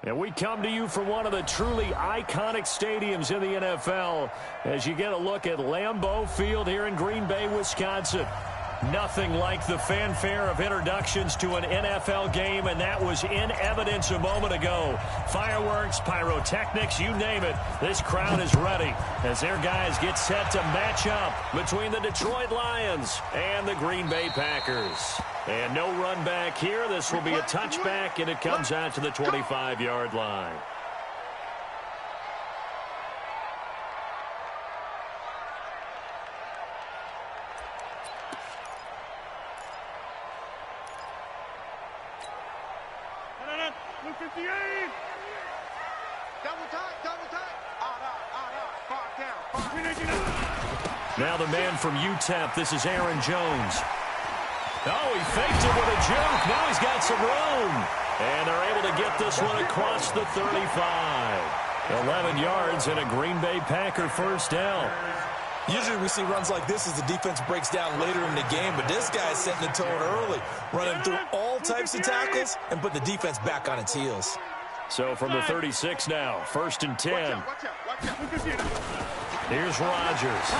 And we come to you from one of the truly iconic stadiums in the NFL as you get a look at Lambeau Field here in Green Bay, Wisconsin. Nothing like the fanfare of introductions to an NFL game, and that was in evidence a moment ago. Fireworks, pyrotechnics, you name it. This crowd is ready as their guys get set to match up between the Detroit Lions and the Green Bay Packers. And no run back here. This will be a touchback, and it comes out to the 25-yard line. Now the man from UTEP, this is Aaron Jones. Oh, he faked it with a juke. Now he's got some room. And they're able to get this one across the 35. 11 yards and a Green Bay Packer first down. Usually we see runs like this as the defense breaks down later in the game, but this guy's setting the tone early, running through all types of tackles and put the defense back on its heels. So from the 36 now, 1st and 10. Here's Rodgers.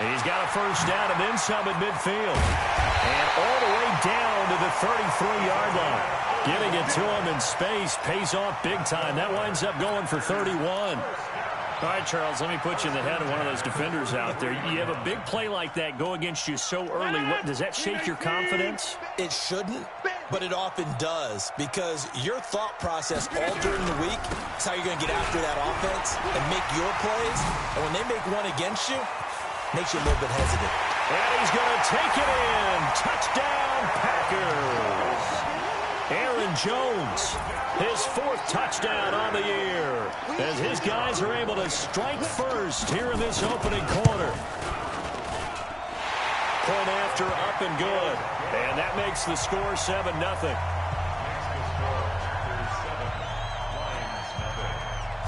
He's got a first down and then some at midfield. And all the way down to the 33-yard line. Giving it to him in space pays off big time. That winds up going for 31. All right, Charles, let me put you in the head of one of those defenders out there. You have a big play like that go against you so early. Does that shake your confidence? It shouldn't, but it often does, because your thought process all during the week is how you're going to get after that offense and make your plays. And when they make one against you, makes you a little bit hesitant. And he's going to take it in. Touchdown, Packers. Aaron Jones, his 4th touchdown on the year, as his guys are able to strike first here in this opening quarter. Point after, up and good. And that makes the score 7-0.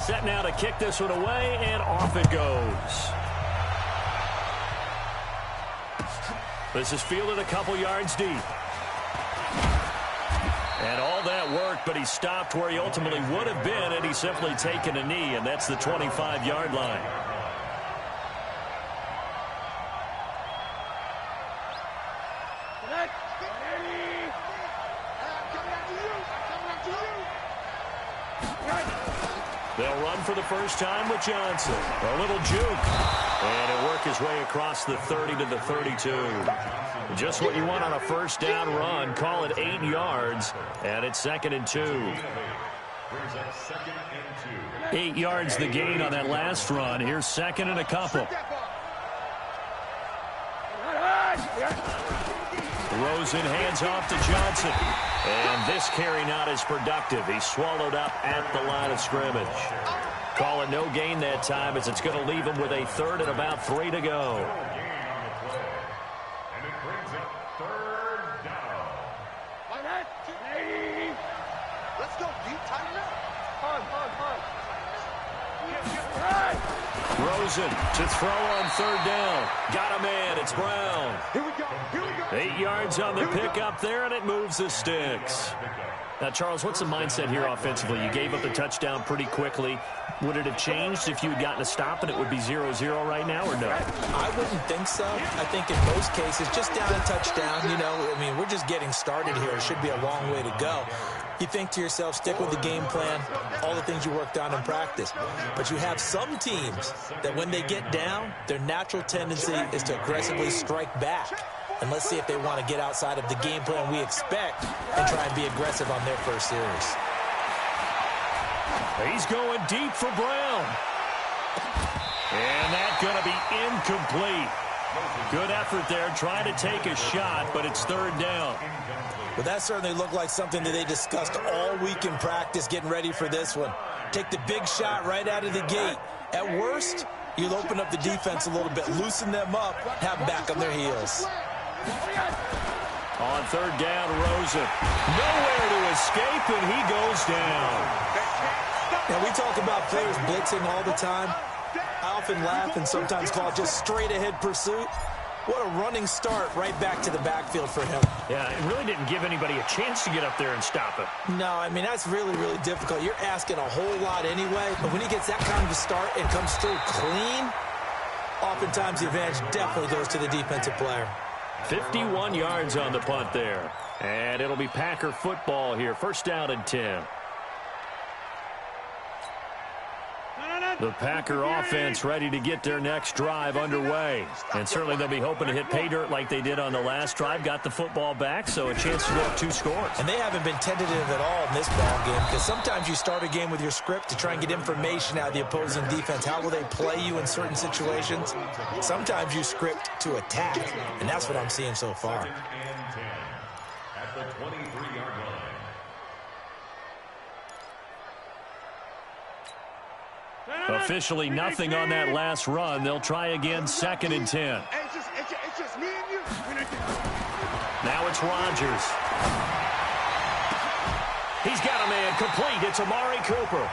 Set now to kick this one away, and off it goes. This is fielded a couple yards deep. And all that worked, but he stopped where he ultimately would have been, and he's simply taken a knee, and that's the 25-yard line. They'll run for the first time with Johnson. A little juke. And it'll work his way across the 30 to the 32. Just what you want on a first down run. Call it 8 yards. And it's 2nd and 2. 8 yards the gain on that last run. Here's 2nd and a couple. Rosen hands off to Johnson. And this carry not as productive. He's swallowed up at the line of scrimmage. Call it no gain that time, as it's going to leave him with a 3rd and about 3 to go. And it brings up 3rd down. Let's go, deep, tighten up. Rosen to throw on 3rd down. Got a man. It's Brown. Here we go. 8 yards on the pickup there, and it moves the sticks. Now, Charles, what's the mindset here offensively? You gave up the touchdown pretty quickly. Would it have changed if you had gotten a stop and it would be 0-0 right now, or no? I wouldn't think so. I think in most cases, just down a touchdown, we're just getting started here. It should be a long way to go. You think to yourself, stick with the game plan, all the things you worked on in practice. But you have some teams that when they get down, their natural tendency is to aggressively strike back. And let's see if they want to get outside of the game plan we expect and try and be aggressive on their first series. He's going deep for Brown. And that's going to be incomplete. Good effort there, trying to take a shot, but it's 3rd down. But that certainly looked like something that they discussed all week in practice, getting ready for this one. Take the big shot right out of the gate. At worst, you'll open up the defense a little bit, loosen them up, have them back on their heels. On 3rd down, Rosen. Nowhere to escape, and he goes down. Now, we talk about players blitzing all the time. I often laugh and sometimes call it just straight-ahead pursuit. What a running start right back to the backfield for him. Yeah, it really didn't give anybody a chance to get up there and stop it. No, I mean, that's really, really difficult. You're asking a whole lot anyway, but when he gets that kind of a start and comes through clean, oftentimes the advantage definitely goes to the defensive player. 51 yards on the punt there. And it'll be Packer football here. First down and 10. The Packer offense ready to get their next drive underway. And certainly they'll be hoping to hit pay dirt like they did on the last drive. Got the football back, so a chance to go up 2 scores. And they haven't been tentative at all in this ball game, because sometimes you start a game with your script to try and get information out of the opposing defense. How will they play you in certain situations? Sometimes you script to attack, and that's what I'm seeing so far. At the 23-yard line. Officially nothing on that last run. They'll try again, 2nd and 10. It's just me and you. Now it's Rodgers. He's got a man complete. It's Amari Cooper.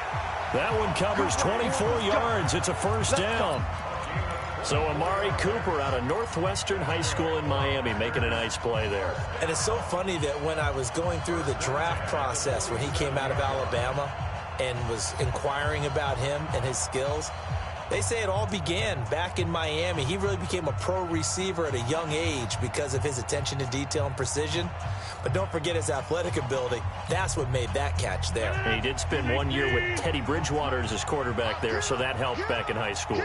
That one covers 24 yards. It's a first down. So Amari Cooper out of Northwestern High School in Miami making a nice play there. And it's so funny that when I was going through the draft process when he came out of Alabama and was inquiring about him and his skills, they say it all began back in Miami. He really became a pro receiver at a young age because of his attention to detail and precision. But don't forget his athletic ability. That's what made that catch there. And he did spend 1 year with Teddy Bridgewater as his quarterback there, so that helped back in high school.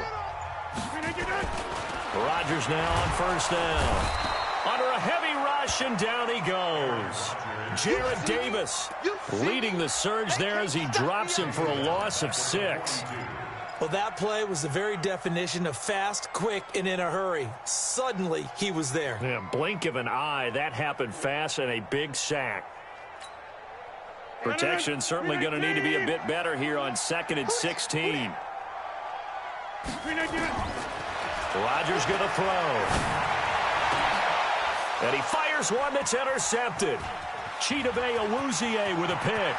Rodgers now on first down. Under a heavy rush, and down he goes. Jarrett Davis leading the surge there as he drops him for a loss of 6. Well, that play was the very definition of fast, quick, and in a hurry. Suddenly, he was there. Yeah, blink of an eye. That happened fast, and a big sack. Protection certainly going to need to be a bit better here on 2nd and 16. Rodgers going to throw. And he fires one that's intercepted. Chidobe Awuzie with a pick.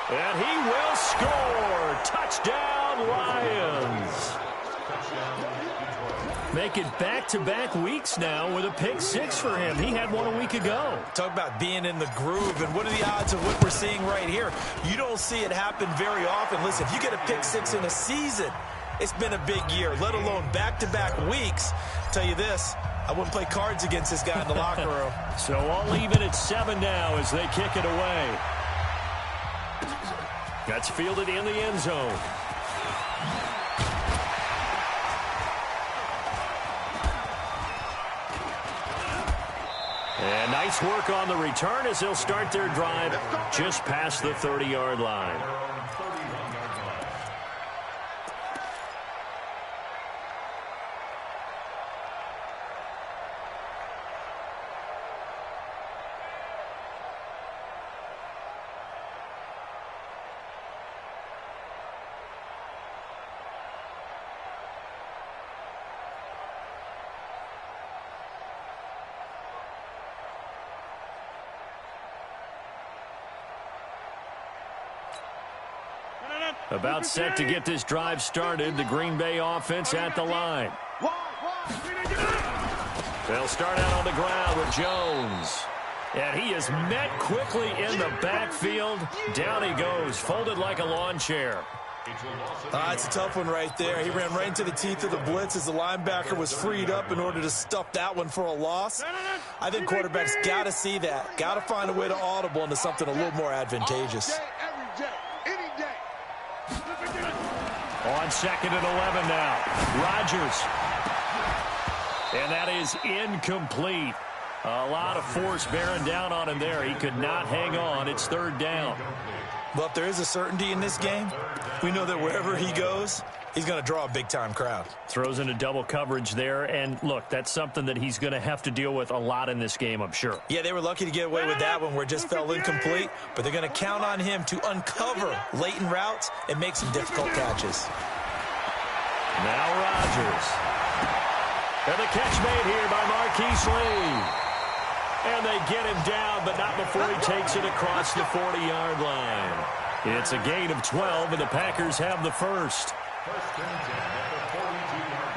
And he will score. Touchdown, Lions. Make it back-to-back weeks now with a pick 6 for him. He had one a week ago. Talk about being in the groove, and what are the odds of what we're seeing right here? You don't see it happen very often. Listen, if you get a pick 6 in a season, it's been a big year, let alone back-to-back weeks. Tell you this, I wouldn't play cards against this guy in the locker room. So all even at 7 now as they kick it away. That's fielded in the end zone. And nice work on the return as they'll start their drive just past the 30-yard line. About set to get this drive started. The Green Bay offense at the line. They'll start out on the ground with Jones. And he is met quickly in the backfield. Down he goes, folded like a lawn chair. It's a tough one right there. He ran right into the teeth of the blitz as the linebacker was freed up in order to stuff that one for a loss. I think quarterbacks got to see that. Got to find a way to audible into something a little more advantageous. On 2nd and 11 now. Rodgers. And that is incomplete. A lot of force bearing down on him there. He could not hang on. It's 3rd down. Well, if there is a certainty in this game, we know that wherever he goes, he's going to draw a big-time crowd. Throws into double coverage there. And, look, that's something that he's going to have to deal with a lot in this game, I'm sure. Yeah, they were lucky to get away with that one where it just fell incomplete. But they're going to count on him to uncover latent routes and make some difficult catches. Now Rodgers. And the catch made here by Marquise Lee. And they get him down, but not before he takes it across the 40-yard line. It's a gain of 12, and the Packers have the first. First and 10 at the 42-yard line.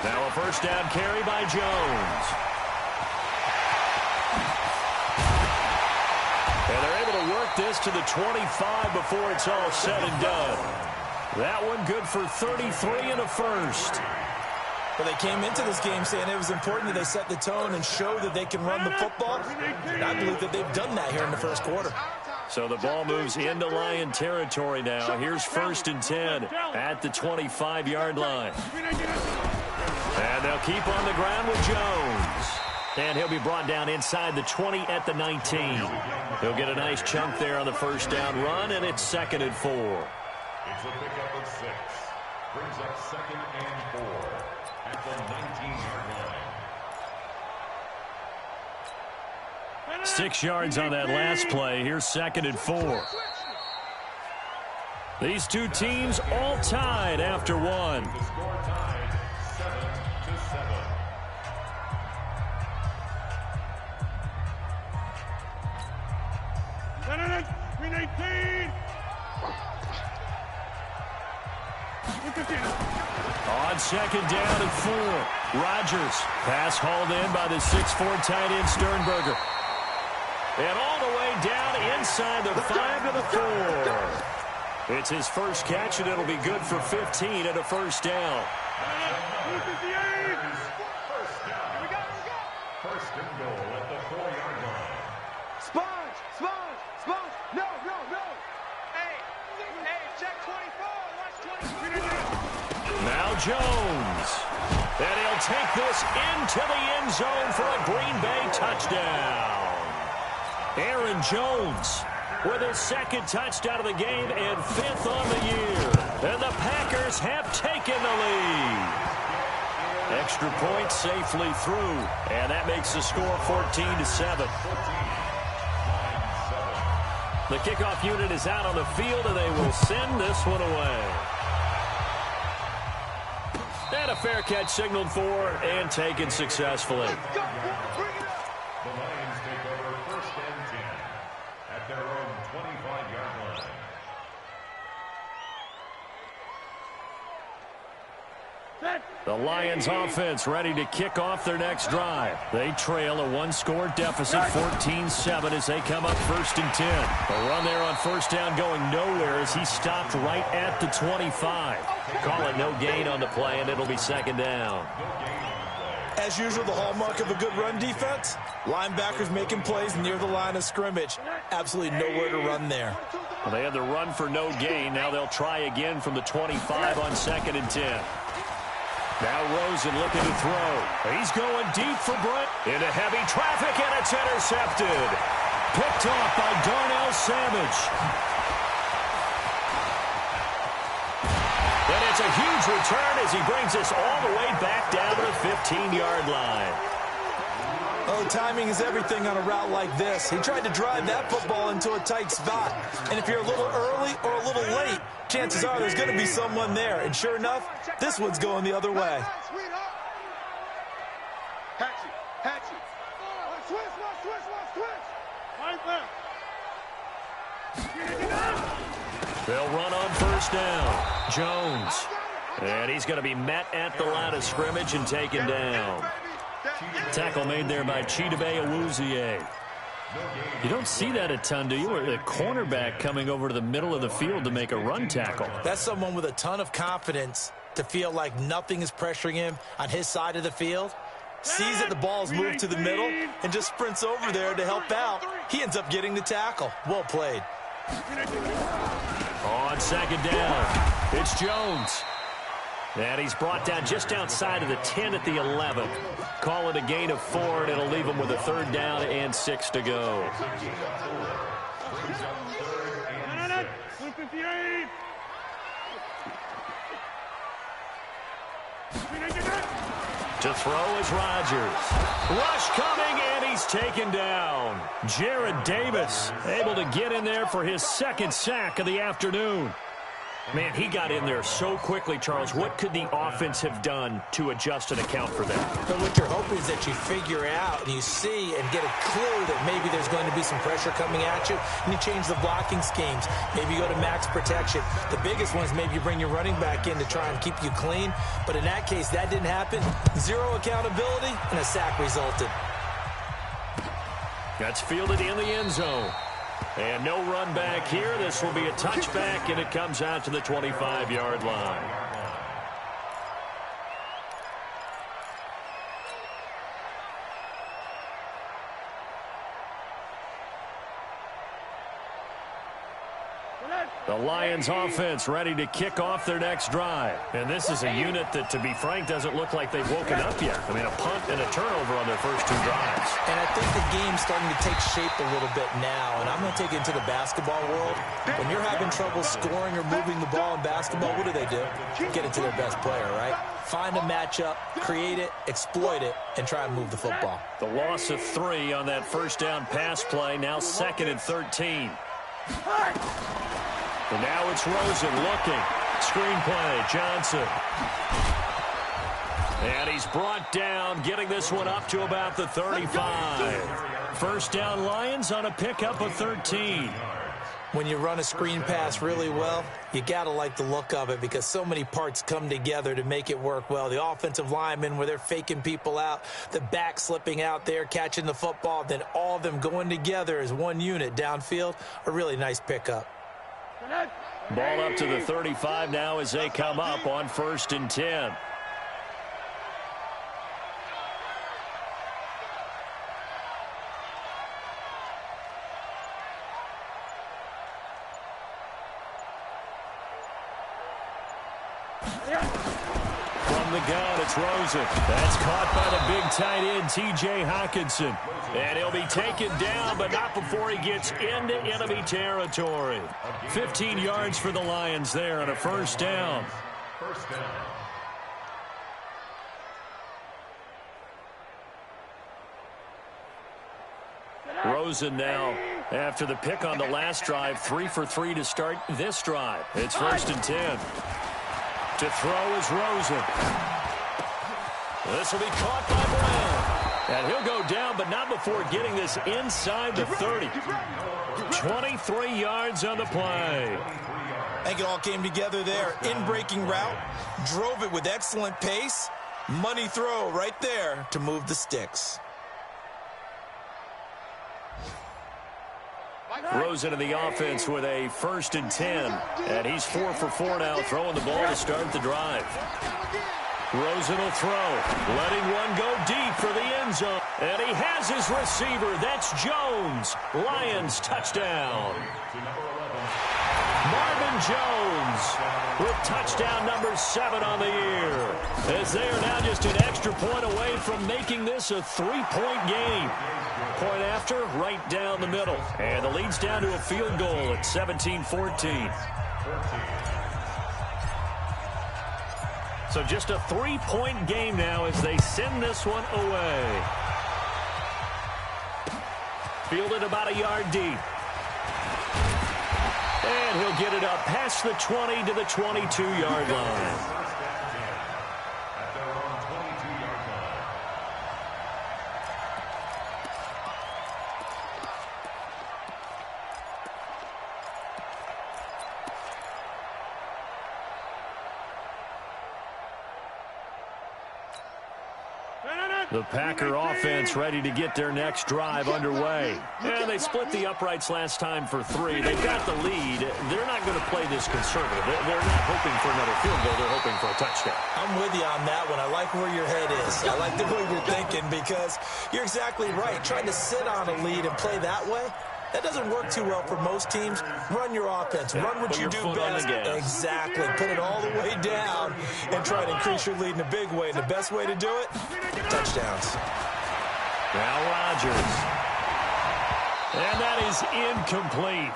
Now a first down carry by Jones. And they're able to work this to the 25 before it's all said and done. That one good for 33 and a first. Well, they came into this game saying it was important that they set the tone and show that they can run the football. And I believe that they've done that here in the first quarter. So the ball moves into Lion territory now. Here's 1st and 10 at the 25-yard line. And they'll keep on the ground with Jones. And he'll be brought down inside the 20 at the 19. He'll get a nice chunk there on the first down run, and it's 2nd and 4. It's a pickup of 6. Brings up 2nd and 4 at the 19-yard line. 6 yards on that last play. Here's 2nd and 4. These two teams all tied after one. The score tied 7-7. On 2nd down and 4. Rodgers. Pass hauled in by the 6'4" tight end Sternberger. And all the way down inside the 5 to the 4. It's his first catch, and it'll be good for 15 and a first down. First and goal at the 4-yard line. Sponge! Sponge! Sponge! No, no, no! Hey, check 24! Watch 24! Now Jones. And he'll take this into the end zone for a Green Bay touchdown. Aaron Jones with his 2nd touchdown of the game and 5th on the year. And the Packers have taken the lead. Extra point safely through. And that makes the score 14-7. The kickoff unit is out on the field, and they will send this one away. And a fair catch signaled for and taken successfully. The Lions take over 1st and 10 at their own 25-yard line. The Lions offense ready to kick off their next drive. They trail a 1-score deficit, 14-7, as they come up 1st and 10. A run there on first down going nowhere as he stopped right at the 25. Call it no gain on the play, and it'll be 2nd down. As usual, the hallmark of a good run defense, linebackers making plays near the line of scrimmage. Absolutely nowhere to run there. Well, they had the run for no gain. Now they'll try again from the 25 on 2nd and 10. Now Rosen looking to throw. He's going deep for Brent. Into heavy traffic, and it's intercepted. Picked off by Darnell Savage. And it's a huge return as he brings us all the way back down to the 15-yard line. Oh, timing is everything on a route like this. He tried to drive that football into a tight spot. And if you're a little early or a little late, chances are there's going to be someone there. And sure enough, this one's going the other way. They'll run on first down. Jones. And he's going to be met at the line of scrimmage and taken down. Tackle made there by Chidobe Awuzie. You don't see that a ton, do you? Or the cornerback coming over to the middle of the field to make a run tackle. That's someone with a ton of confidence to feel like nothing is pressuring him on his side of the field. Sees that the ball's moved to the middle and just sprints over there to help out. He ends up getting the tackle. Well played. On 2nd down, it's Jones. And he's brought down just outside of the 10 at the 11. Call it a gain of 4, and it'll leave him with a 3rd down and 6 to go. To throw is Rodgers. Rush coming, and he's taken down. Jared Davis able to get in there for his 2nd sack of the afternoon. Man, he got in there so quickly, Charles. What could the offense have done to adjust and account for that? But what you're hoping is that you figure out and you see and get a clue that maybe there's going to be some pressure coming at you, and you change the blocking schemes. Maybe you go to max protection. The biggest one is maybe you bring your running back in to try and keep you clean. But in that case, that didn't happen. Zero accountability, and a sack resulted. That's fielded in the end zone. And no run back here. This will be a touchback, and it comes out to the 25-yard line. The Lions offense ready to kick off their next drive. And this is a unit that, to be frank, doesn't look like they've woken up yet. I mean, a punt and a turnover on their first two drives. And I think the game's starting to take shape a little bit now. And I'm going to take it into the basketball world. When you're having trouble scoring or moving the ball in basketball, what do? Get it to their best player, right? Find a matchup, create it, exploit it, and try and move the football. The loss of 3 on that first down pass play, now 2nd and 13. And now it's Rosen looking. Screenplay, Johnson. And he's brought down, getting this one up to about the 35. First down Lions on a pickup of 13. When you run a screen pass really well, you got to like the look of it because so many parts come together to make it work well. The offensive linemen, where they're faking people out, the back slipping out there, catching the football, then all of them going together as one unit downfield, a really nice pickup. Ball up to the 35 now as they come up on 1st and 10. From the gun, it's Rosen. That's caught by the big tight end, T.J. Hockenson. And he'll be taken down, but not before he gets into enemy territory. 15 yards for the Lions there on a first down. First down. Rosen now, after the pick on the last drive, 3 for 3 to start this drive. It's 1st and 10. To throw is Rosen. This will be caught by Brown. And he'll go down, but not before getting this inside the 30. 23 yards on the play. I think it all came together there. In-breaking route, drove it with excellent pace. Money throw right there to move the sticks. Rosen in the offense with a 1st and 10. And he's 4 for 4 now, throwing the ball to start the drive. Rosen will throw, letting one go deep for the end zone. And he has his receiver. That's Jones. Lions touchdown. Marvin Jones with touchdown number 7 on the year. As they are now just an extra point away from making this a 3-point game. Point after, right down the middle. And the lead's down to a field goal at 17-14. So just a 3-point game now as they send this one away. Fielded about a yard deep. And he'll get it up past the 20 to the 22-yard line. The Packer offense ready to get their next drive underway. And they split the uprights last time for 3. They've got the lead. They're not going to play this conservative. They're not hoping for another field goal. They're hoping for a touchdown. I'm with you on that one. I like where your head is. I like the way you're thinking because you're exactly right. Trying to sit on a lead and play that way, that doesn't work too well for most teams. Run your offense. Run what you do best. Exactly. Put it all the way down and try to increase your lead in a big way. And the best way to do it, touchdowns. Now Rodgers. And that is incomplete.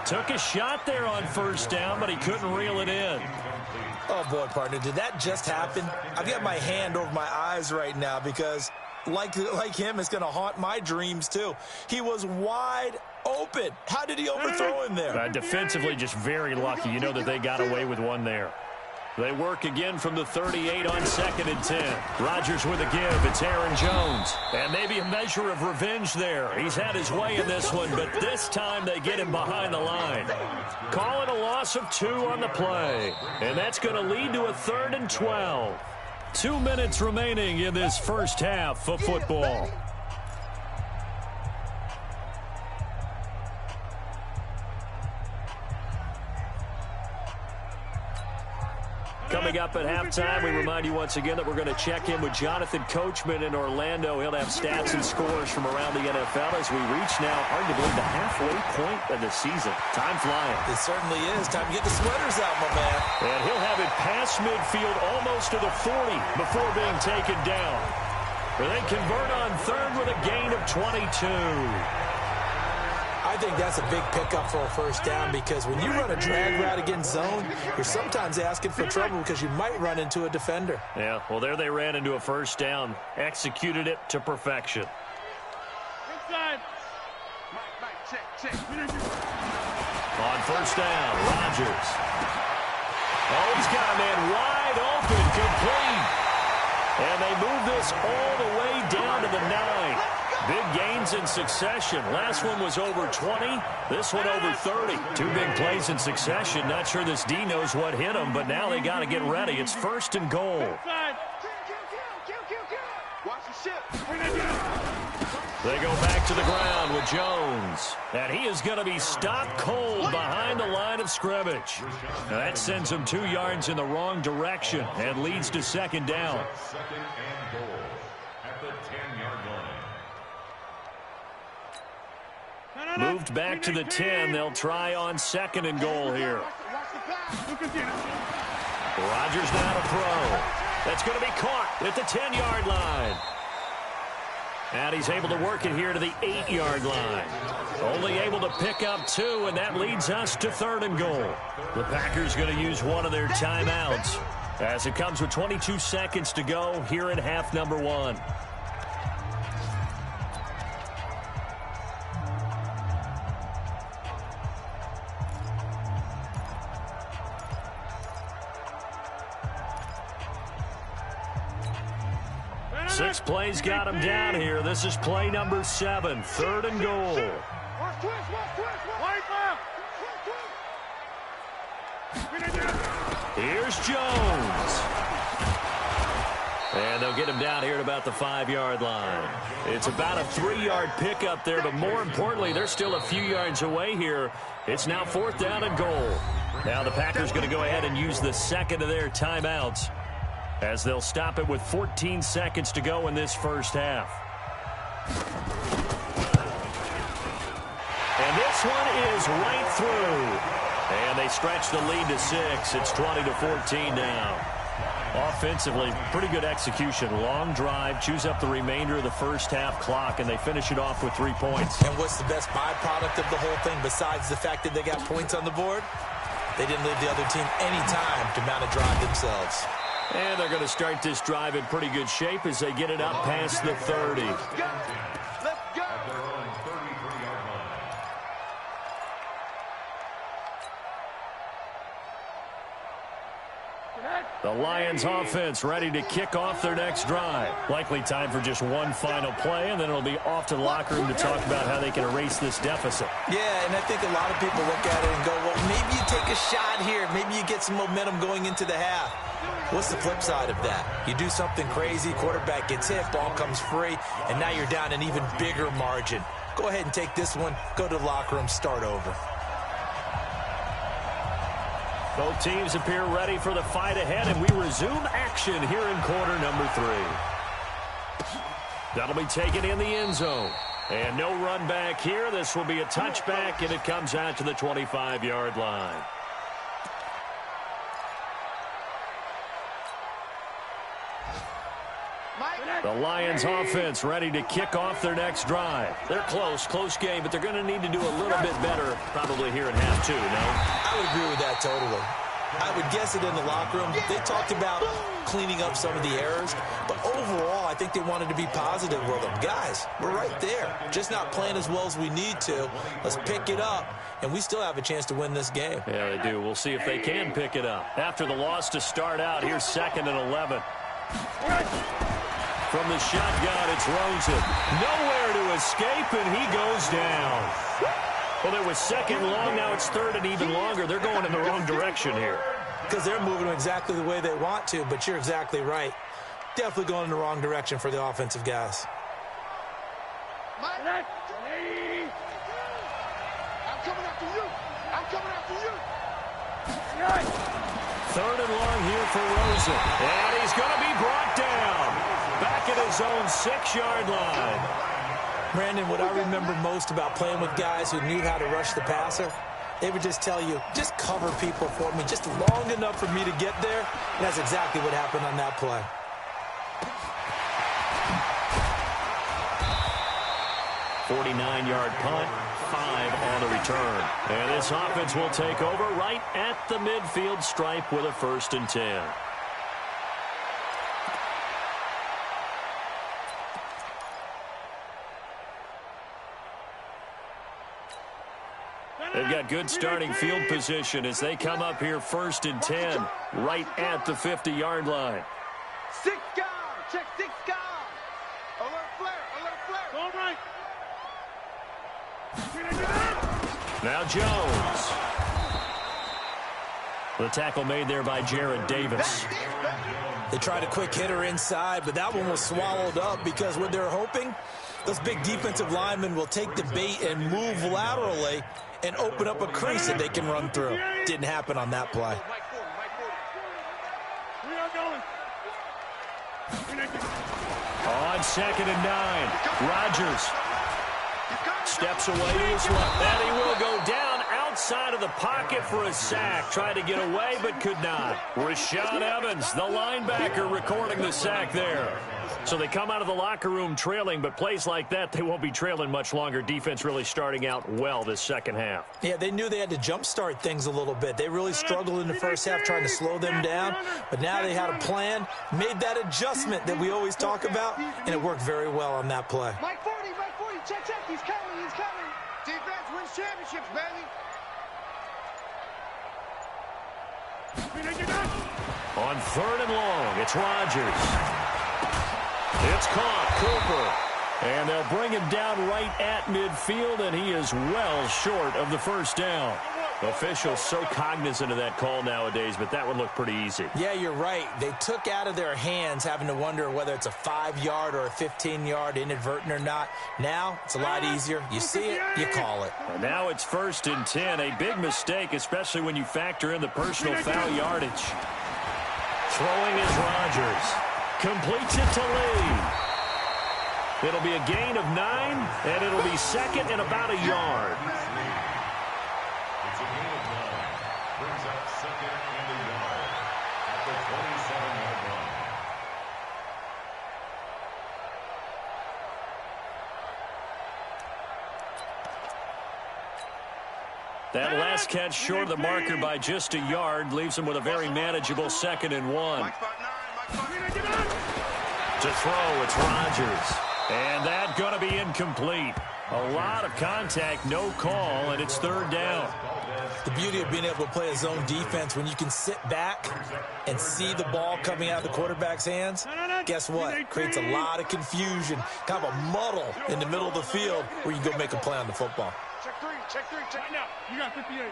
Took a shot there on first down, but he couldn't reel it in. Oh, boy, partner, did that just happen? I've got my hand over my eyes right now because like him, it's going to haunt my dreams, too. He was wide open. How did he overthrow him there? Defensively, just very lucky. You know that they got away with one there. They work again from the 38 on 2nd and 10. Rodgers with a give. It's Aaron Jones. And maybe a measure of revenge there. He's had his way in this one, but this time they get him behind the line. Call it a loss of 2 on the play. And that's going to lead to a 3rd and 12. 2 minutes remaining in this first half of football. Coming up at halftime, we remind you once again that we're going to check in with Jonathan Coachman in Orlando. He'll have stats and scores from around the NFL as we reach now, hard to believe, the halfway point of the season. Time flying. It certainly is. Time to get the sweaters out, my man. And he'll have it past midfield almost to the 40 before being taken down. But they convert on 3rd with a gain of 22. I think that's a big pickup for a first down because when you run a drag route against zone, you're sometimes asking for trouble because you might run into a defender. Yeah, well, there they ran into a first down. Executed it to perfection. Inside. Mike, check. On first down, Rodgers. Oh, he's got a man wide open, complete. And they move this all the way down to the 9. Big gains in succession. Last one was over 20. This one over 30. 2 big plays in succession. Not sure this D knows what hit him, but now they got to get ready. It's 1st and goal. Watch the ship. They go back to the ground with Jones. And he is going to be stopped cold behind the line of scrimmage. Now that sends him 2 yards in the wrong direction and leads to 2nd down. 2nd and goal at the 10-yard line. Moved back to the 10. They'll try on 2nd and goal here. Rodgers now to throw. That's going to be caught at the 10-yard line. And he's able to work it here to the 8-yard line. Only able to pick up 2, and that leads us to 3rd and goal. The Packers going to use one of their timeouts as it comes with 22 seconds to go here in half number 1. Six plays got him down here. This is play number 7, 3rd and goal. Here's Jones. And they'll get him down here at about the 5-yard line. It's about a 3-yard pickup there, but more importantly, they're still a few yards away here. It's now 4th down and goal. Now the Packers going to go ahead and use the second of their timeouts, as they'll stop it with 14 seconds to go in this first half. And this one is right through. And they stretch the lead to 6. It's 20-14 now. Offensively, pretty good execution. Long drive, chews up the remainder of the first half clock, and they finish it off with 3 points. And what's the best byproduct of the whole thing besides the fact that they got points on the board? They didn't leave the other team any time to mount a drive themselves. And they're going to start this drive in pretty good shape as they get it up past the 30. Let's go. At their own 33-yard line. The Lions offense ready to kick off their next drive. Likely time for just one final play, and then it'll be off to the locker room to talk about how they can erase this deficit. Yeah, and I think a lot of people look at it and go, well, maybe you take a shot here. Maybe you get some momentum going into the half. What's the flip side of that? You do something crazy, quarterback gets hit, ball comes free, and now you're down an even bigger margin. Go ahead and take this one, go to the locker room, start over. Both teams appear ready for the fight ahead, and we resume action here in quarter number 3. That'll be taken in the end zone. And no run back here. This will be a touchback, and it comes out to the 25-yard line. The Lions offense ready to kick off their next drive. They're close game, but they're going to need to do a little bit better probably here in half 2, no? I would agree with that totally. I would guess it in the locker room. They talked about cleaning up some of the errors, but overall, I think they wanted to be positive with them. Guys, we're right there. Just not playing as well as we need to. Let's pick it up, and we still have a chance to win this game. Yeah, they do. We'll see if they can pick it up. After the loss to start out, here's 2nd and 11. From the shotgun, it's Rosen. Nowhere to escape, and he goes down. Well, it was 2nd long. Now it's 3rd and even longer. They're going in the wrong direction here. Because they're moving exactly the way they want to, but you're exactly right. Definitely going in the wrong direction for the offensive guys. I'm coming after you. I'm coming after you. 3rd and long here for Rosen. And he's going to be brought down. Back at his own 6-yard line. Brandon, what I remember most about playing with guys who knew how to rush the passer, they would just tell you, just cover people for me, just long enough for me to get there. And that's exactly what happened on that play. .49-yard punt, 5 on the return. And this offense will take over right at the midfield stripe with a 1st and 10. They've got good starting field position as they come up here 1st and 10, right at the 50-yard line. 6 guys. Check 6 guys. Alert flare. Alert flare. All right. Now Jones. The tackle made there by Jared Davis. They tried a quick hitter inside, but that one was swallowed up because what they're hoping, those big defensive linemen will take the bait and move laterally and open up a crease that they can run through. Didn't happen on that play. On 2nd and 9, Rodgers steps away to his left. And he will go down outside of the pocket for a sack. Tried to get away, but could not. Rashaan Evans, the linebacker, recording the sack there. So they come out of the locker room trailing, but plays like that, they won't be trailing much longer. Defense really starting out well this 2nd half. Yeah, they knew they had to jumpstart things a little bit. They really struggled in the 1st half trying to slow them down, but now they had a plan, made that adjustment that we always talk about, and it worked very well on that play. Mike 40, check, he's coming. Defense wins championships, baby. On 3rd and long, it's Rodgers. It's caught, Cooper. And they'll bring him down right at midfield, and he is well short of the 1st down. Officials so cognizant of that call nowadays, but that would look pretty easy. Yeah, you're right. They took out of their hands having to wonder whether it's a 5-yard or a 15-yard inadvertent or not. Now, it's a lot easier. You see it, you call it. And now it's 1st and 10. A big mistake, especially when you factor in the personal foul yardage. Throwing is Rodgers. Completes it to Lee. It'll be a gain of 9, and it'll be 2nd and about a yard. It's a gain of 9. Brings up 2nd and a yard at the 27-yard line. That last catch short of the marker by just a yard leaves him with a very manageable 2nd and 1. To throw, it's Rodgers. And that's going to be incomplete. A lot of contact, no call, and it's 3rd down. The beauty of being able to play a zone defense when you can sit back and see the ball coming out of the quarterback's hands, guess what? Creates a lot of confusion, kind of a muddle in the middle of the field where you can go make a play on the football. Check 3, now. You got 58.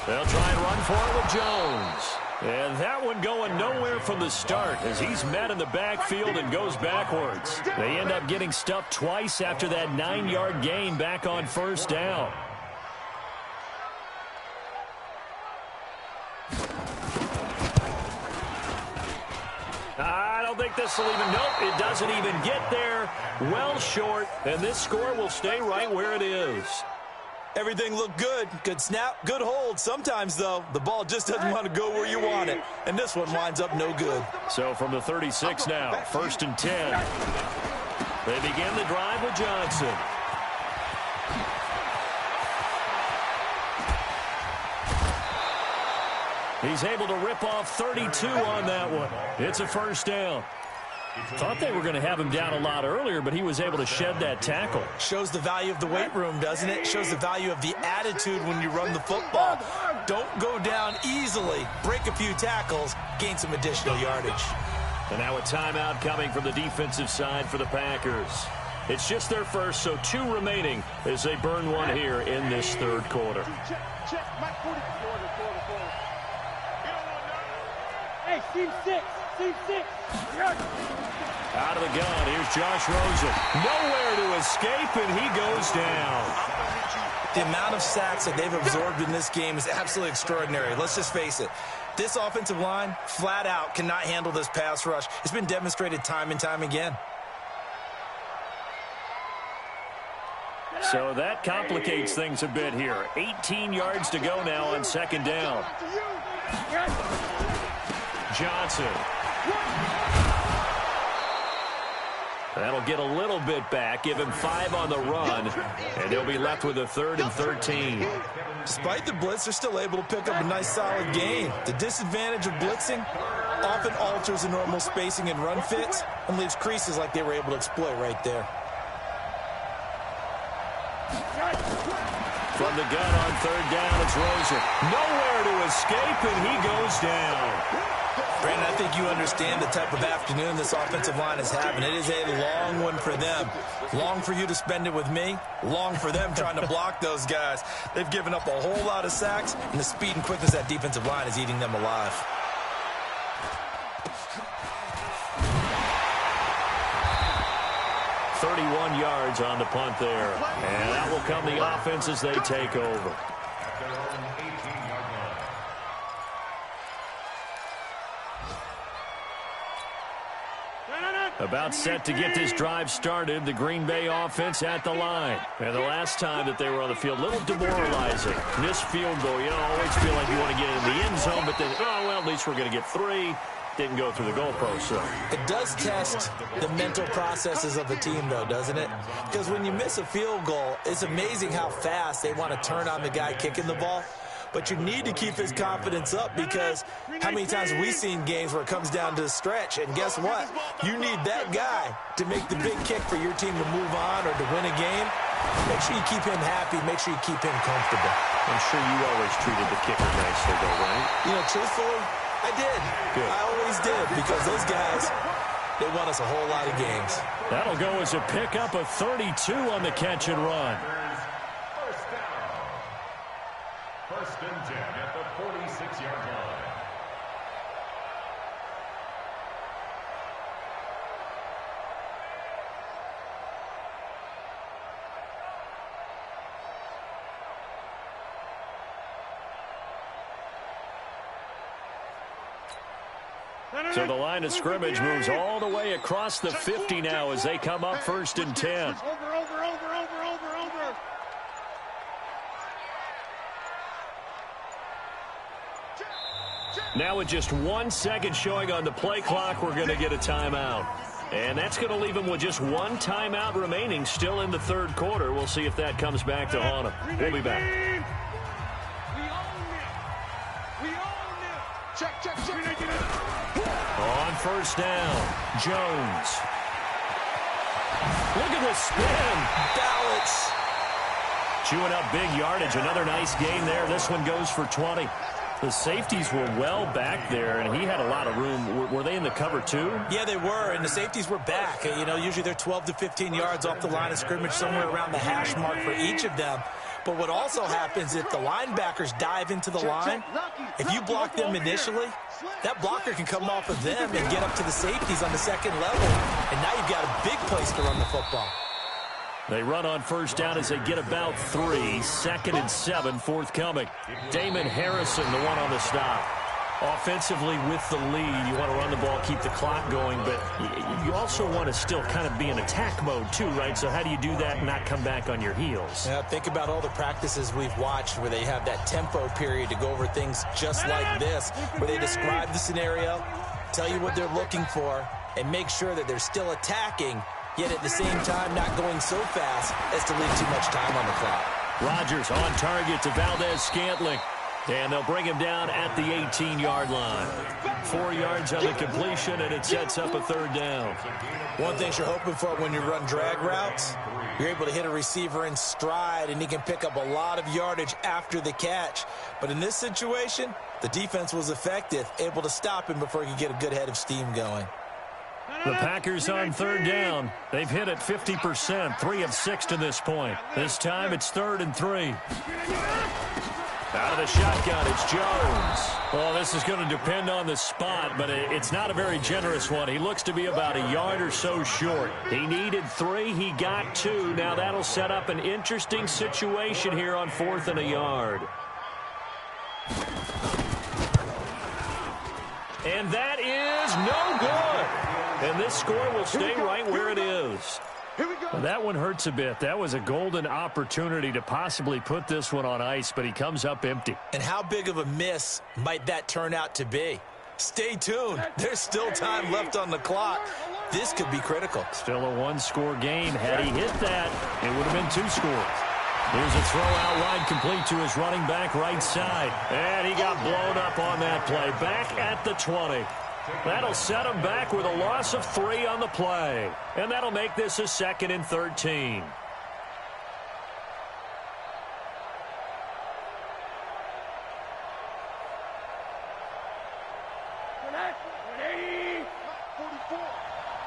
They'll try and run for it with Jones. And that one going nowhere from the start as he's met in the backfield and goes backwards. They end up getting stuffed twice after that 9-yard gain back on 1st down. I don't think this will even, nope, it doesn't even get there. Well short, and this score will stay right where it is. Everything looked good. Good snap, good hold. Sometimes, though, the ball just doesn't want to go where you want it. And this one winds up no good. So from the 36 now, 1st and 10. They begin the drive with Johnson. He's able to rip off 32 on that one. It's a first down. Thought they were going to have him down a lot earlier, but he was able to shed that tackle. Shows the value of the weight room, doesn't it? Shows the value of the attitude when you run the football. Don't go down easily. Break a few tackles. Gain some additional yardage. And now a timeout coming from the defensive side for the Packers. It's just their first, so 2 remaining as they burn one here in this third quarter. Hey, team 6. Team 6. Out of the gun, here's Josh Rosen. Nowhere to escape, and he goes down. The amount of sacks that they've absorbed in this game is absolutely extraordinary. Let's just face it. This offensive line, flat out, cannot handle this pass rush. It's been demonstrated time and time again. So that complicates things a bit here. 18 yards to go now on second down. Johnson. That'll get a little bit back, give him 5 on the run, and they'll be left with a 3rd and 13. Despite the blitz, they're still able to pick up a nice solid gain. The disadvantage of blitzing often alters the normal spacing and run fits and leaves creases like they were able to exploit right there. From the gun on 3rd down, it's Rosen. Nowhere to escape, and he goes down. Brandon, I think you understand the type of afternoon this offensive line is having. It is a long one for them. Long for you to spend it with me. Long for them trying to block those guys. They've given up a whole lot of sacks, and the speed and quickness of that defensive line is eating them alive. .31 yards on the punt there. And that will come the offense as they take over. About set to get this drive started, the Green Bay offense at the line. And the last time that they were on the field, a little demoralizing. This field goal, you always feel like you want to get in the end zone, but then, oh, well, at least we're going to get 3. Didn't go through the goalpost, so. It does test the mental processes of the team, though, doesn't it? Because when you miss a field goal, it's amazing how fast they want to turn on the guy kicking the ball. But you need to keep his confidence up, because how many times have we seen games where it comes down to a stretch, and guess what? You need that guy to make the big kick for your team to move on or to win a game. Make sure you keep him happy. Make sure you keep him comfortable. I'm sure you always treated the kicker nicely, though, right? You know, truthfully, I did. Good. I always did, because those guys, they won us a whole lot of games. That'll go as a pickup of 32 on the catch and run. First and 10 at the 46-yard line. So the line of scrimmage moves all the way across the 50 now as they come up first and 10. Over. Now with just 1 second showing on the play clock, we're going to get a timeout. And that's going to leave them with just 1 timeout remaining still in the third quarter. We'll see if that comes back to haunt them. We'll be back. We own it. Check. On first down, Jones. Look at the spin. Balance. Chewing up big yardage. Another nice gain there. This one goes for 20. The safeties were well back there, and he had a lot of room. Were they in the cover, too? Yeah, they were, and the safeties were back. You know, usually they're 12 to 15 yards off the line of scrimmage, somewhere around the hash mark for each of them. But what also happens, if the linebackers dive into the line, if you block them initially, that blocker can come off of them and get up to the safeties on the second level, and now you've got a big place to run the football. They run on first down as they get about 3. 2nd and 7 forthcoming. Damon Harrison, the one on the stop. Offensively with the lead, you want to run the ball, keep the clock going, but you also want to still kind of be in attack mode too, right? So how do you do that and not come back on your heels? Yeah, think about all the practices we've watched where they have that tempo period to go over things just like this, where they describe the scenario, tell you what they're looking for, and make sure that they're still attacking, yet at the same time not going so fast as to leave too much time on the clock. Rodgers on target to Valdez-Scantling. And they'll bring him down at the 18-yard line. 4 yards on the completion, and it sets up a 3rd down. One thing you're hoping for when you run drag routes, you're able to hit a receiver in stride, and he can pick up a lot of yardage after the catch. But in this situation, the defense was effective, able to stop him before he could get a good head of steam going. The Packers on 3rd down. They've hit it 50%, 3 of 6 to this point. This time it's 3rd and 3. Out of the shotgun, it's Jones. Well, this is going to depend on the spot, but it's not a very generous one. He looks to be about a yard or so short. He needed 3. He got 2. Now that'll set up an interesting situation here on 4th and a yard. And that is no good. And this score will stay right where it is. Well, that one hurts a bit. That was a golden opportunity to possibly put this one on ice, but he comes up empty. And how big of a miss might that turn out to be? Stay tuned. There's still time left on the clock. This could be critical. Still a 1-score game. Had he hit that, it would have been 2 scores. Here's a throw out wide, complete to his running back right side. And he got blown up on that play. Back at the 20. That'll set him back with a loss of 3 on the play. And that'll make this a 2nd and 13.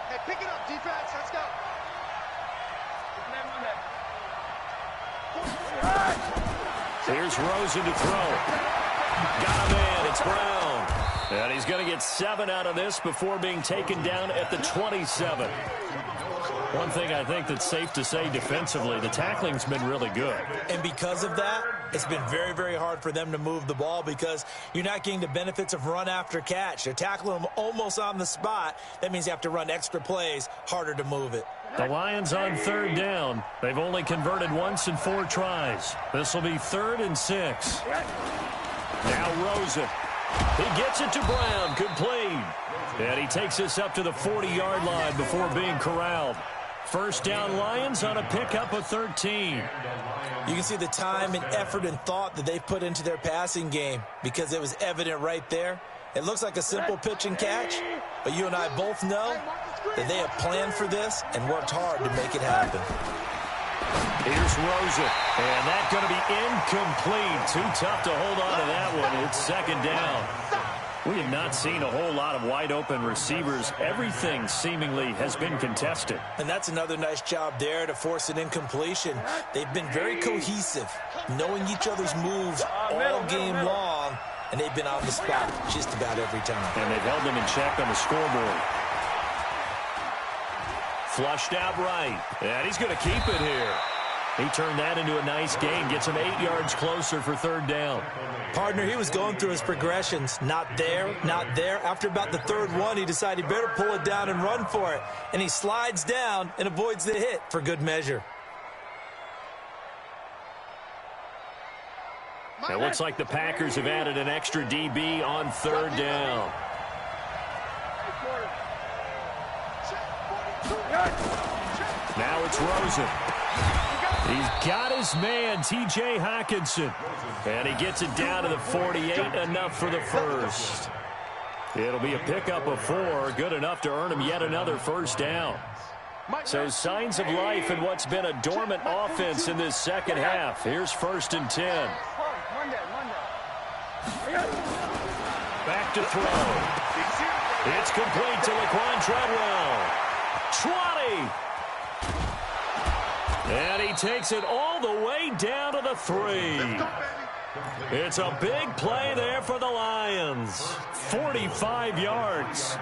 Hey, pick it up, defense. Let's go. Here's Rosen to throw. Got a man. It's Brown. And he's going to get 7 out of this before being taken down at the 27. One thing I think that's safe to say defensively, the tackling's been really good. And because of that, it's been very, very hard for them to move the ball because you're not getting the benefits of run after catch. They're tackling them almost on the spot. That means you have to run extra plays, harder to move it. The Lions on 3rd down. They've only converted once in 4 tries. This will be 3rd and 6. Now Rosen. He gets it to Brown, complete. And he takes this up to the 40-yard line before being corralled. 1st down Lions on a pickup of 13. You can see the time and effort and thought that they've put into their passing game because it was evident right there. It looks like a simple pitch and catch, but you and I both know that they have planned for this and worked hard to make it happen. Here's Rosen, and that's going to be incomplete. Too tough to hold on to that one. It's 2nd down. We have not seen a whole lot of wide-open receivers. Everything seemingly has been contested. And that's another nice job there to force an incompletion. They've been very cohesive, knowing each other's moves all game long, and they've been on the spot just about every time. And they've held them in check on the scoreboard. Flushed out right, and he's going to keep it here. He turned that into a nice gain, gets him 8 yards closer for 3rd down. Partner, he was going through his progressions. Not there, not there. After about the 3rd one, he decided he better pull it down and run for it. And he slides down and avoids the hit for good measure. It looks like the Packers have added an extra DB on 3rd down. Now it's Rosen. He's got his man, T.J. Hockenson. And he gets it down to the 48, enough for the 1st. It'll be a pickup of 4, good enough to earn him yet another 1st down. So signs of life in what's been a dormant offense in this 2nd half. Here's 1st and 10. Back to throw. It's complete to Laquan Treadwell. 20. And he takes it all the way down to the 3. It's a big play there for the Lions. 45 yards.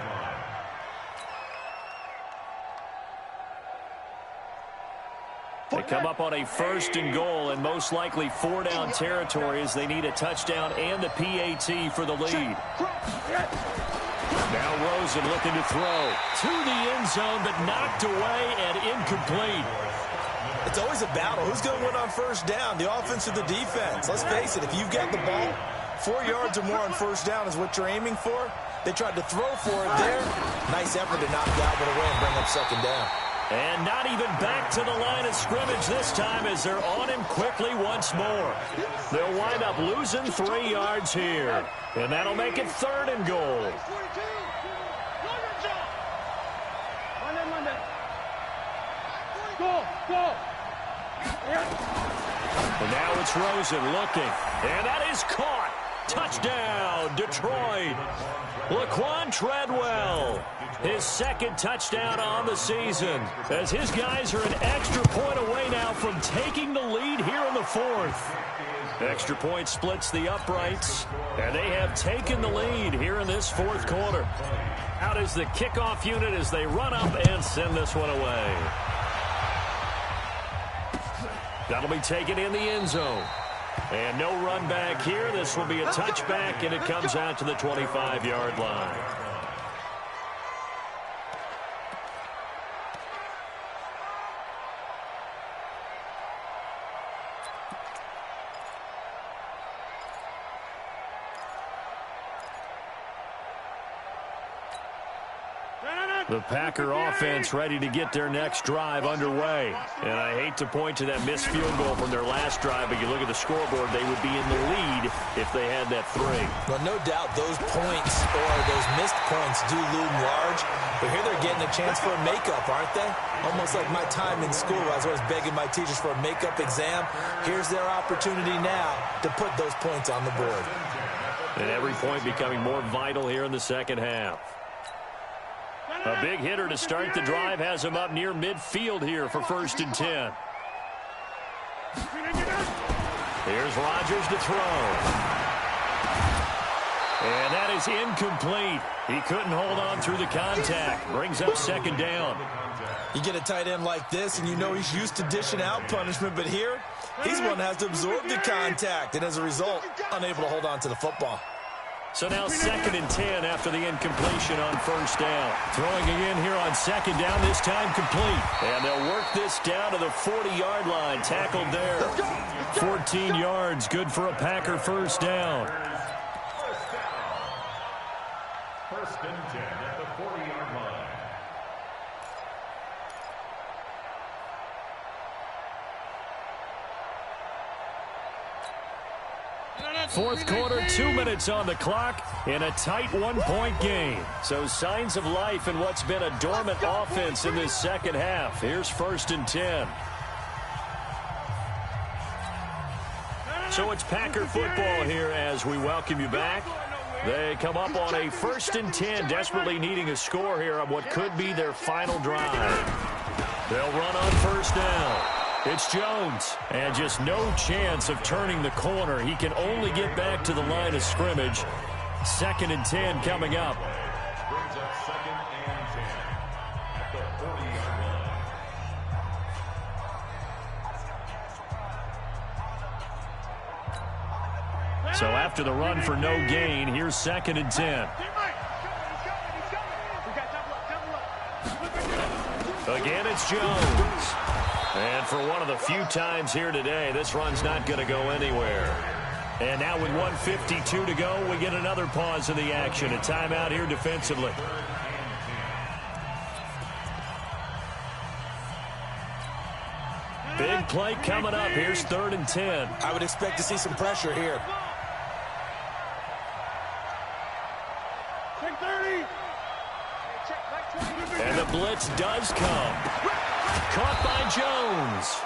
They come up on a 1st and goal and most likely 4-down territory as they need a touchdown and the PAT for the lead. Now Rosen looking to throw to the end zone, but knocked away and incomplete. It's always a battle. Who's going to win on 1st down, the offense or the defense? Let's face it, if you've got the ball, 4 yards or more on 1st down is what you're aiming for. They tried to throw for it there. Nice effort to knock that one away and bring up 2nd down. And not even back to the line of scrimmage this time as they're on him quickly once more. They'll wind up losing 3 yards here. And that'll make it 3rd and goal. And now it's Rosen looking. And that is caught. Touchdown, Detroit. Laquan Treadwell, his 2nd touchdown on the season, as his guys are an extra point away now from taking the lead here in the 4th. Extra point splits the uprights, and they have taken the lead here in this 4th quarter. Out is the kickoff unit as they run up and send this one away. That'll be taken in the end zone. And no run back here. This will be a touchback, and it comes out to the 25-yard line. The Packer offense ready to get their next drive underway. And I hate to point to that missed field goal from their last drive, but you look at the scoreboard, they would be in the lead if they had that 3. Well, no doubt those points or those missed points do loom large. But here they're getting a chance for a makeup, aren't they? Almost like my time in school. I was always begging my teachers for a makeup exam. Here's their opportunity now to put those points on the board. And every point becoming more vital here in the second half. A big hitter to start the drive has him up near midfield here for 1st and 10. Here's Rodgers to throw. And that is incomplete. He couldn't hold on through the contact. Brings up 2nd down. You get a tight end like this, and you know he's used to dishing out punishment, but here, he's one that has to absorb the contact, and as a result, unable to hold on to the football. So now 2nd and 10 after the incompletion on 1st down. Throwing again here on 2nd down, this time complete. And they'll work this down to the 40-yard line. Tackled there. 14 yards, good for a Packer 1st down. 1st and 10 at the 40-yard line. Fourth quarter, 2 minutes on the clock in a tight 1-point game. So signs of life in what's been a dormant offense in this second half. Here's 1st and 10. So it's Packer football here as we welcome you back. They come up on a 1st and 10, desperately needing a score here on what could be their final drive. They'll run on 1st down. It's Jones, and just no chance of turning the corner. He can only get back to the line of scrimmage. 2nd and 10 coming up. Brings up 2nd and 10 at the 40-yard line. So after the run for no gain, here's 2nd and 10. Again, it's Jones. And for one of the few times here today, this run's not going to go anywhere. And now with 1:52 to go, we get another pause in the action. A timeout here defensively. Big play coming up. Here's 3rd and 10. I would expect to see some pressure here. And the blitz does come. Caught by Jones.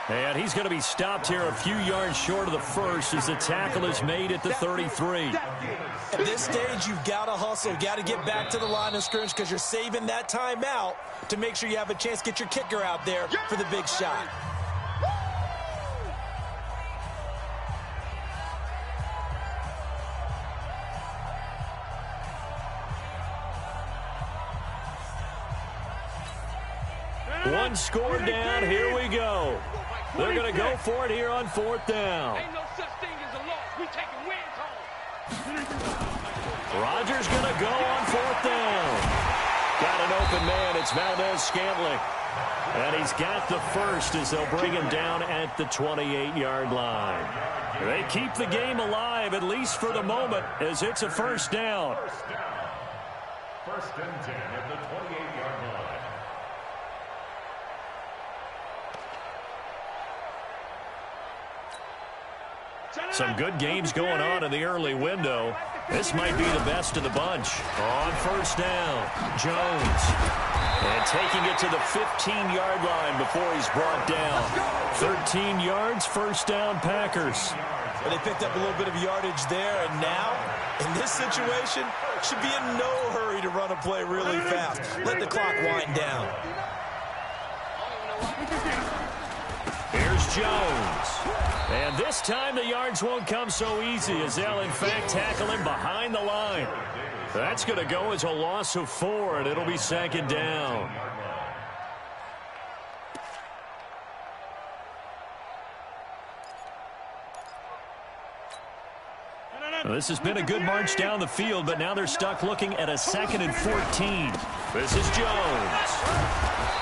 And he's going to be stopped here a few yards short of the first as the tackle is made at the 33. At this stage, you've got to hustle. Got to get back to the line of scrimmage because you're saving that timeout to make sure you have a chance to get your kicker out there for the big shot. One score down. Here we go. They're going to go for it here on 4th down. Ain't no such thing as a loss. We taking wins home. Rodgers going to go on 4th down. Got an open man. It's Valdez-Scantling. And he's got the first as they'll bring him down at the 28-yard line. They keep the game alive, at least for the moment, as it's a 1st down. 1st and 10 at the 28-yard line. Some good games going on in the early window. This might be the best of the bunch. On first down, Jones. And taking it to the 15-yard line before he's brought down. 13 yards, first down, Packers. Well, they picked up a little bit of yardage there, and now, in this situation, should be in no hurry to run a play really fast. Let the clock wind down. Here's Jones. And this time the yards won't come so easy as they'll, in fact, tackle him behind the line. That's going to go as a loss of 4, and it'll be second down. Well, this has been a good march down the field, but now they're stuck looking at a 2nd and 14. This is Jones.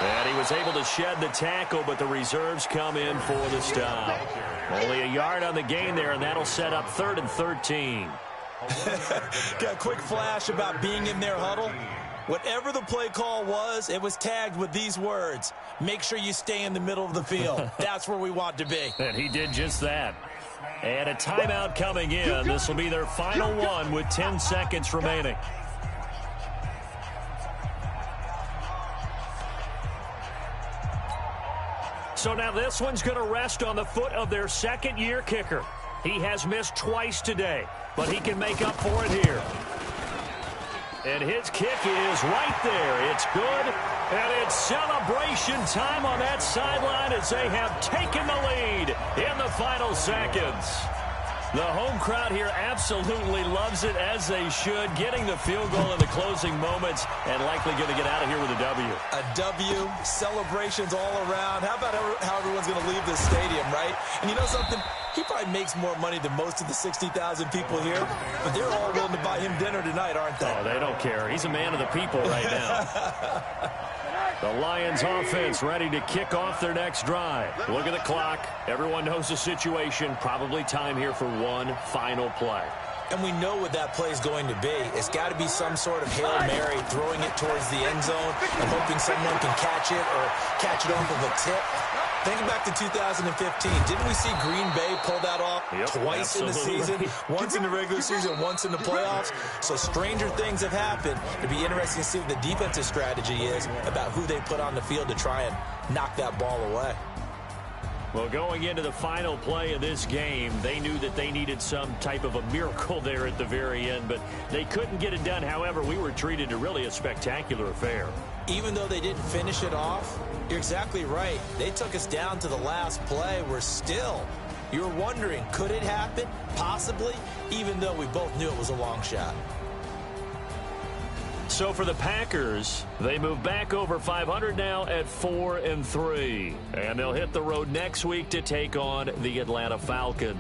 And he was able to shed the tackle, but the reserves come in for the stop. Only a yard on the gain there, and that'll set up 3rd and 13. Got a quick flash about being in their huddle. Whatever the play call was, it was tagged with these words: make sure you stay in the middle of the field. That's where we want to be. And he did just that. And a timeout coming in. This will be their final one with 10 seconds remaining. So now this one's going to rest on the foot of their second-year kicker. He has missed twice today, but he can make up for it here. And his kick is right there. It's good, and it's celebration time on that sideline as they have taken the lead in the final seconds. The home crowd here absolutely loves it, as they should, getting the field goal in the closing moments and likely going to get out of here with a W. A W, celebrations all around. How about how everyone's going to leave this stadium, right? And you know something? He probably makes more money than most of the 60,000 people here, but they're all willing to buy him dinner tonight, aren't they? Oh, they don't care. He's a man of the people right now. The Lions offense ready to kick off their next drive. Look at the clock. Everyone knows the situation. Probably time here for one final play. And we know what that play is going to be. It's got to be some sort of Hail Mary, throwing it towards the end zone and hoping someone can catch it or catch it off of a tip. Thinking back to 2015, didn't we see Green Bay pull that off twice in the season? Once in the regular season, once in the playoffs. So stranger things have happened. It'd be interesting to see what the defensive strategy is about who they put on the field to try and knock that ball away. Well, going into the final play of this game, they knew that they needed some type of a miracle there at the very end, but they couldn't get it done. However, we were treated to really a spectacular affair. Even though they didn't finish it off, you're exactly right. They took us down to the last play. You're wondering, could it happen? Possibly, even though we both knew it was a long shot. So for the Packers, they move back over 500 now at 4-3. And they'll hit the road next week to take on the Atlanta Falcons.